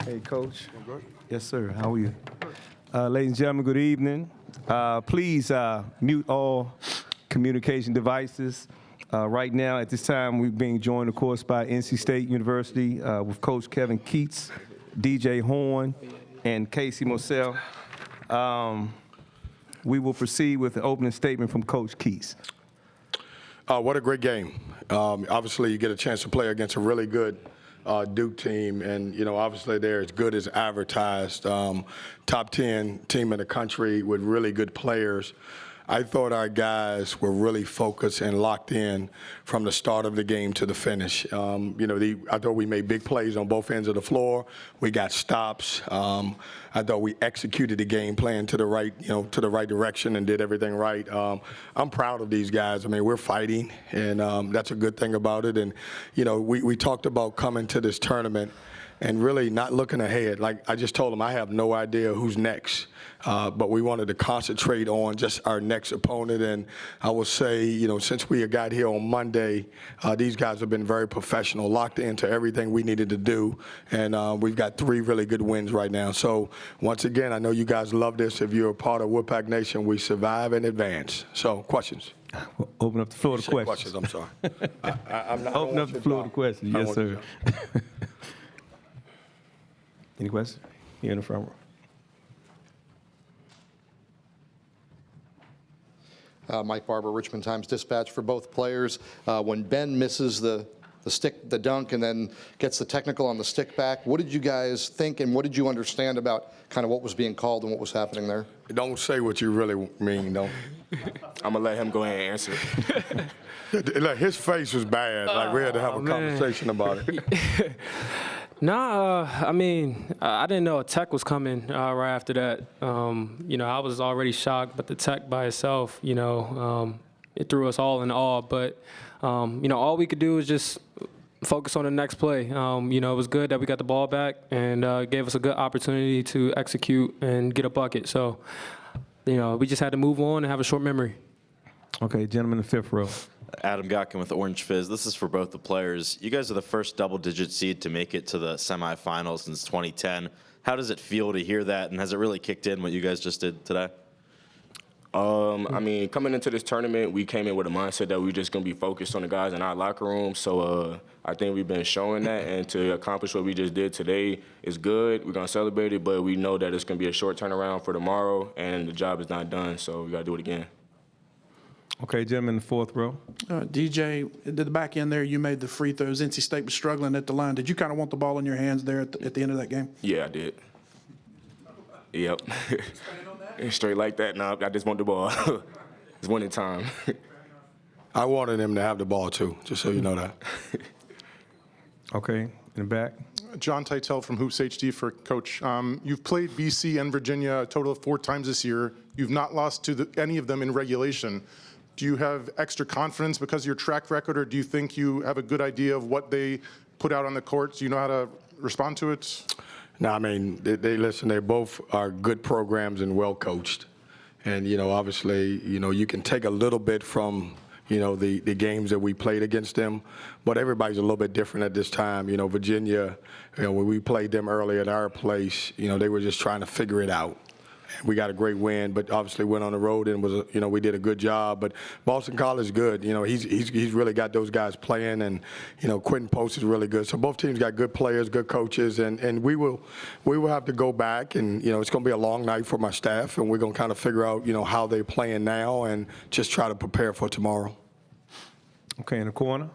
Hey, Coach. Yes, sir. How are you? Ladies and gentlemen, good evening. Please mute all communication devices. Right now, at this time, we're being joined, of course, by NC State University with Coach Kevin Keatts, DJ Horn, and Casey Morsell. We will proceed with an opening statement from Coach Keatts. What a great game. Obviously, you get a chance to play against a really good Duke team, and, you know, obviously they're as good as advertised. Top 10 team in the country with really good players. I thought our guys were really focused and locked in from the start of the game to the finish. I thought we made big plays on both ends of the floor. We got stops. I thought we executed the game plan to the right, to the right direction and did everything right. I'm proud of these guys. I mean, we're fighting, and that's a good thing about it. And, we talked about coming to this tournament and really not looking ahead. Like I just told them, I have no idea who's next. But we wanted to concentrate on just our next opponent. And I will say, since we got here on Monday, these guys have been very professional, locked into everything we needed to do. And we've got 3 really good wins right now. So once again, I know you guys love this. If you're a part of Wolfpack Nation, we survive and advance. So questions? We'll open up the floor to questions. I'm sorry. Open up the floor to questions. Yes, sir. Any questions? Here in the front row. Mike Barber, Richmond Times-Dispatch. For both players, when Ben misses the dunk and then gets the technical on the stick back, what did you guys think and what did you understand about kind of what was being called and what was happening there? Don't say what you really mean, don't. I'm going to let him go ahead and answer it. Like, his face was bad. Like, we had to have a conversation about it. Nah, I mean, I didn't know a tech was coming right after that. I was already shocked, but the tech by itself, it threw us all in awe. But, all we could do was just focus on the next play. It was good that we got the ball back and gave us a good opportunity to execute and get a bucket. So, we just had to move on and have a short memory. Okay, gentlemen in the 5th row. Adam Gotkin with Orange Fizz. This is for both the players. You guys are the first double-digit seed to make it to the semifinals since 2010. How does it feel to hear that, and has it really kicked in what you guys just did today? I mean, coming into this tournament, we came in with a mindset that we were just going to be focused on the guys in our locker room. So I think we've been showing that, and to accomplish what we just did today is good. We're going to celebrate it, but we know that it's going to be a short turnaround for tomorrow, and the job is not done, so we got to do it again. Okay, gentlemen in the 4th row. DJ, at the back end there, you made the free throws. NC State was struggling at the line. Did you kind of want the ball in your hands there at the end of that game? Yeah, I did. Yep. Straight like that. No, I just want the ball. It's winning time. I wanted him to have the ball, too, just so you know that. Okay, in the back. John Titel from Hoops HD for Coach. You've played BC and Virginia a total of 4 times this year. You've not lost to any of them in regulation. Do you have extra confidence because of your track record, or do you think you have a good idea of what they put out on the court? Do you know how to respond to it? No, I mean, listen, they both are good programs and well coached. And, obviously, you can take a little bit from, the games that we played against them, but everybody's a little bit different at this time. Virginia, when we played them early at our place, they were just trying to figure it out. We got a great win, but obviously went on the road and we did a good job. But Boston College is good. He's really got those guys playing, and Quentin Post is really good. So both teams got good players, good coaches, and we will have to go back, and it's going to be a long night for my staff, and we're going to kind of figure out how they're playing now and just try to prepare for tomorrow. Okay, in the corner.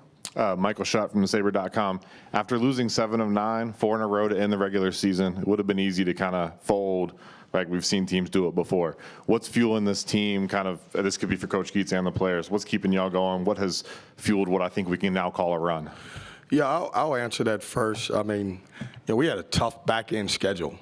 Michael Schott from thesaber.com. After losing 7 of 9, 4 in a row to end the regular season, it would have been easy to kind of fold. Like we've seen teams do it before. What's fueling this team? This could be for Coach Keatts and the players. What's keeping y'all going? What has fueled what I think we can now call a run? Yeah, I'll answer that first. I mean, we had a tough back-end schedule.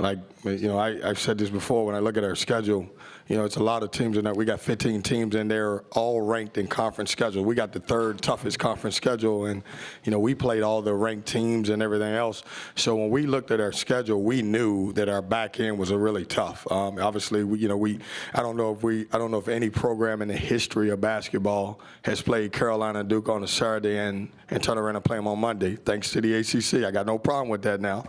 Like, I've said this before, when I look at our schedule, it's a lot of teams in there. We got 15 teams in there, all ranked in conference schedule. We got the third toughest conference schedule, and, we played all the ranked teams and everything else. So when we looked at our schedule, we knew that our back end was really tough. Obviously, I don't know if any program in the history of basketball has played Carolina and Duke on a Saturday and turn around and play them on Monday, thanks to the ACC. I got no problem with that now.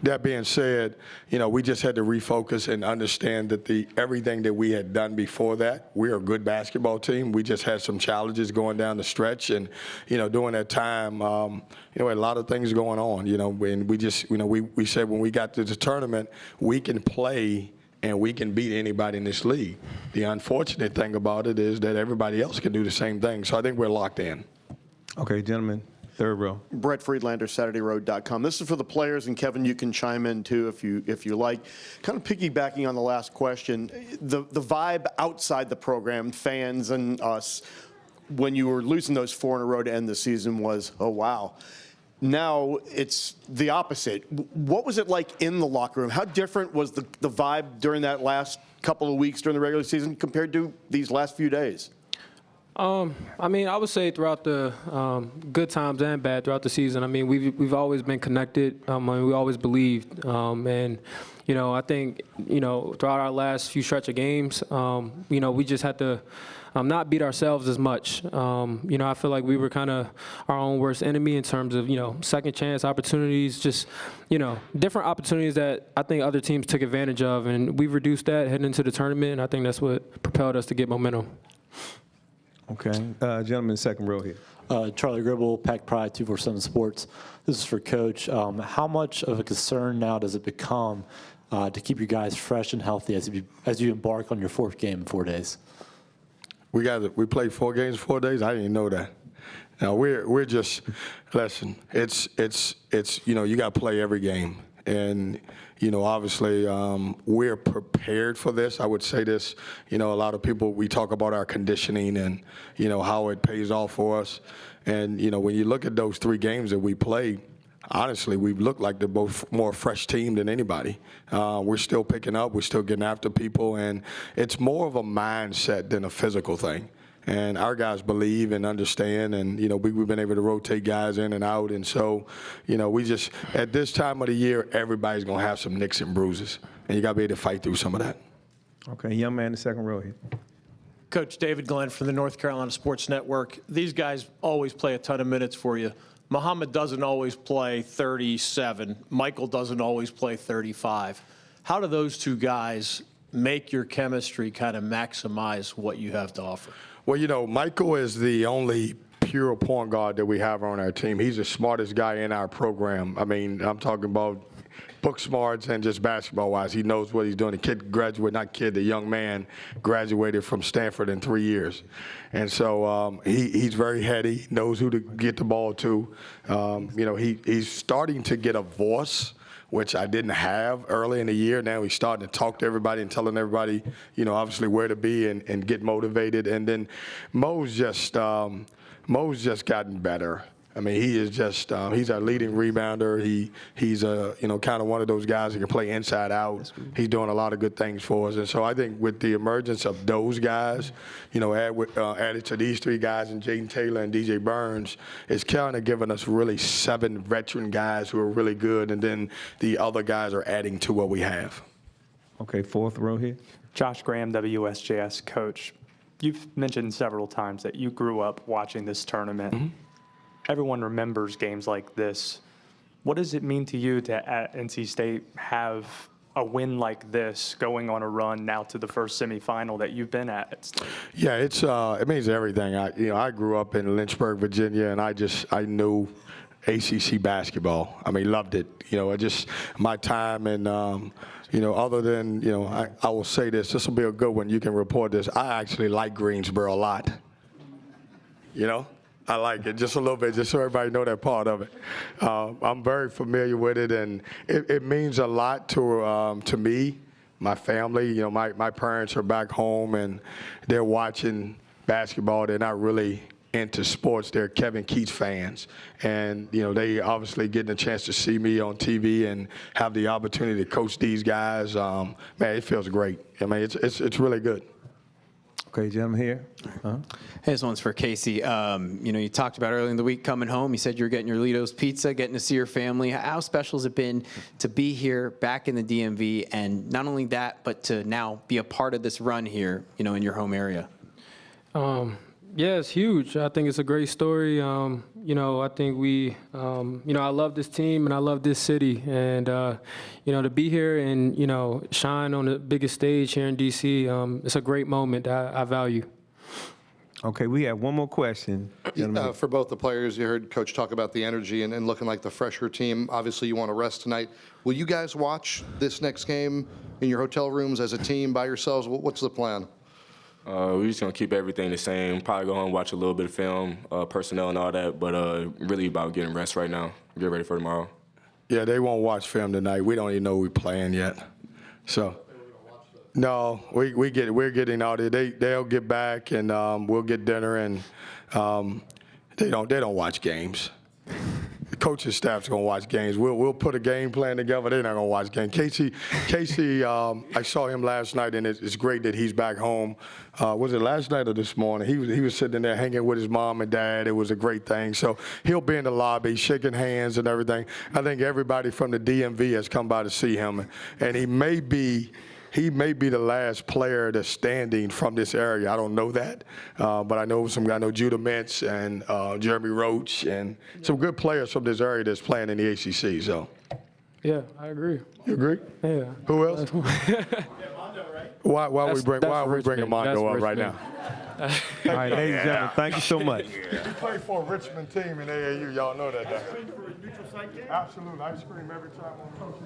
That being said, we just had to refocus and understand that everything that we had done before that, we're a good basketball team. We just had some challenges going down the stretch, and during that time, a lot of things going on. And we just, we said when we got to the tournament, we can play and we can beat anybody in this league. The unfortunate thing about it is that everybody else can do the same thing. So I think we're locked in. Okay, gentlemen, third row. Brett Friedlander, SaturdayRoad.com. This is for the players, and Kevin, you can chime in too if you like. Kind of piggybacking on the last question, the vibe outside the program, fans and us, when you were losing those 4 in a row to end the season was, oh wow. Now it's the opposite. What was it like in the locker room? How different was the vibe during that last couple of weeks during the regular season compared to these last few days? I mean, I would say throughout the good times and bad throughout the season. I mean, we've always been connected. I mean, we always believed, and I think throughout our last few stretch of games, we just had to not beat ourselves as much. I feel like we were kind of our own worst enemy in terms of second chance opportunities, just different opportunities that I think other teams took advantage of, and we've reduced that heading into the tournament. And I think that's what propelled us to get momentum. Okay, gentlemen, second row here. Charlie Gribble, Pack Pride, 247 Sports. This is for Coach. How much of a concern now does it become to keep you guys fresh and healthy as you embark on your 4th game in 4 days? We played 4 games in 4 days. I didn't know that. Now we're just listen. It's you got to play every game, and obviously we're prepared for this. I would say this. A lot of people, we talk about our conditioning and how it pays off for us, and when you look at those 3 games that we played, honestly, we've looked like the both more fresh team than anybody. We're still picking up. We're still getting after people, and it's more of a mindset than a physical thing. And our guys believe and understand, and we've been able to rotate guys in and out, and so we just at this time of the year, everybody's gonna have some nicks and bruises, and you gotta be able to fight through some of that. Okay, young man in the second row here. Coach David Glenn from the North Carolina Sports Network. These guys always play a ton of minutes for you. Mohamed doesn't always play 37. Michael doesn't always play 35. How do those 2 guys make your chemistry kind of maximize what you have to offer? Well, Michael is the only pure point guard that we have on our team. He's the smartest guy in our program. I mean, I'm talking about book smarts and just basketball-wise. He knows what he's doing. The young man graduated from Stanford in 3 years. And so he's very heady, knows who to get the ball to. He's starting to get a voice, which I didn't have early in the year. Now he's starting to talk to everybody and telling everybody, obviously where to be and get motivated. And then Mo's just gotten better. I mean, he is just he's our leading rebounder. He's kind of one of those guys that can play inside out. He's doing a lot of good things for us. And so I think with the emergence of those guys, added to these 3 guys and Jaden Taylor and DJ Burns, it's kind of giving us really 7 veteran guys who are really good, and then the other guys are adding to what we have. Okay, 4th row here. Josh Graham, WSJS coach. You've mentioned several times that you grew up watching this tournament. Mm-hmm. Everyone remembers games like this. What does it mean to you to, at NC State, have a win like this going on a run now to the first semifinal that you've been at? Yeah, it means everything. I grew up in Lynchburg, Virginia, and I knew ACC basketball. I mean, loved it. My time and other than I will say this. This will be a good one. You can report this. I actually like Greensboro a lot. I like it just a little bit, just so everybody know that part of it. I'm very familiar with it, and it means a lot to me, my family. My parents are back home, and they're watching basketball. They're not really into sports. They're Kevin Keatts fans. And, you know, they obviously getting a chance to see me on TV and have the opportunity to coach these guys. Man, it feels great. I mean, it's really good. Okay, gentlemen here. Hey, this one's for Casey. You know, you talked about earlier in the week coming home. You said you were getting your Lido's Pizza, getting to see your family. How special has it been to be here back in the DMV, and not only that, but to now be a part of this run here, you know, in your home area? Yeah, it's huge. I think it's a great story. You know, I think we, you know, I love this team and I love this city. And, you know, to be here and, you know, shine on the biggest stage here in D.C., it's a great moment that I value. Okay, we have one more question. For both the players, you heard Coach talk about the energy and looking like the fresher team. Obviously, you want to rest tonight. Will you guys watch this next game in your hotel rooms as a team by yourselves? What's the plan? We're just going to keep everything the same. Probably go home and watch a little bit of film, personnel and all that, but really about getting rest right now. Get ready for tomorrow. Yeah, they won't watch film tonight. We don't even know we're playing yet. So, no, we're getting out there. They'll get back and we'll get dinner, and they don't watch games. The coaching staff's gonna watch games. We'll put a game plan together. They're not gonna watch games. Casey, I saw him last night, and it's great that he's back home. Was it last night or this morning? He was sitting there hanging with his mom and dad. It was a great thing. So he'll be in the lobby, shaking hands and everything. I think everybody from the DMV has come by to see him, and he may be the last player that's standing from this area. I don't know that, but I know I know Judah Mintz and Jeremy Roach and some good players from this area that's playing in the ACC. So, Yeah, I agree. you agree? Yeah. Who else? Why are we bringing Mondo up right now? All right, ladies and gentlemen, thank you so much. We play for a Richmond team in AAU. Y'all know that. Absolutely. I scream every time on coach.